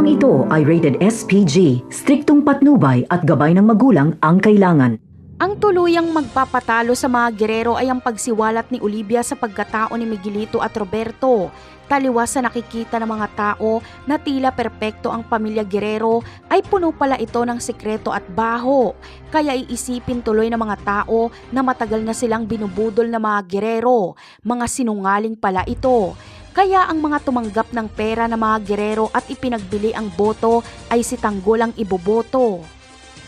Programang ito ay rated SPG, striktong patnubay at gabay ng magulang ang kailangan. Ang tuluyang magpapatalo sa mga Guerrero ay ang pagsiwalat ni Olivia sa pagkatao ni Miguelito at Roberto. Taliwas sa nakikita ng mga tao na tila perpekto ang pamilya Guerrero ay puno pala ito ng sikreto at baho. Kaya iisipin tuloy ng mga tao na matagal na silang binubudol ng mga Guerrero. Mga sinungaling pala ito. Kaya ang mga tumanggap ng pera ng mga Guerrero at ipinagbili ang boto ay si Tanggol ang iboboto.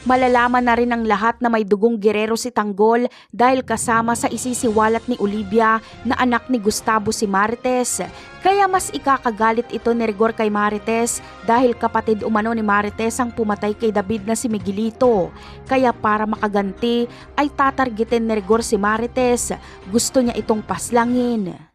Malalaman na rin ng lahat na may dugong Guerrero si Tanggol dahil kasama sa isisiwalat ni Olivia na anak ni Gustavo si Marites. Kaya mas ikakagalit ito ni Rigor kay Marites dahil kapatid umano ni Marites ang pumatay kay David na si Miguelito. Kaya para makaganti ay tatargetin ni Rigor si Marites. Gusto niya itong paslangin.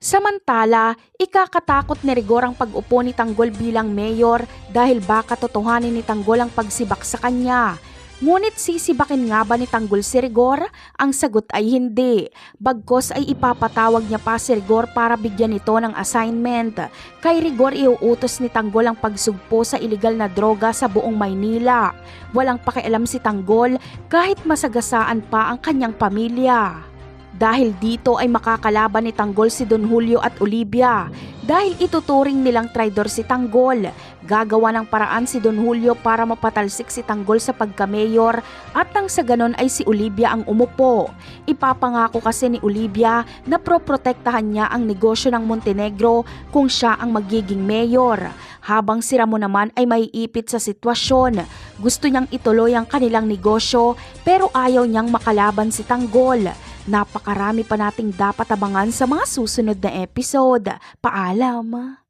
Samantala, ikakatakot ni Rigor ang pag-upo ni Tanggol bilang mayor dahil baka totohanin ni Tanggol ang pagsibak sa kanya. Ngunit sisibakin nga ba ni Tanggol si Rigor? Ang sagot ay hindi. Bagkos ay ipapatawag niya pa si Rigor para bigyan ito ng assignment. Kay Rigor iuutos ni Tanggol ang pagsugpo sa iligal na droga sa buong Maynila. Walang pakialam si Tanggol kahit masagasaan pa ang kanyang pamilya. Dahil dito ay makakalaban ni Tanggol si Don Julio at Olivia. Dahil ituturing nilang traidor si Tanggol, gagawa ng paraan si Don Julio para mapatalsik si Tanggol sa pagka-mayor at nang sa ganon ay si Olivia ang umupo. Ipapangako kasi ni Olivia na proprotektahan niya ang negosyo ng Montenegro kung siya ang magiging mayor. Habang si Ramon naman ay maiipit sa sitwasyon. Gusto niyang ituloy ang kanilang negosyo pero ayaw niyang makalaban si Tanggol. Napakarami pa nating dapat abangan sa mga susunod na episode. Paalam!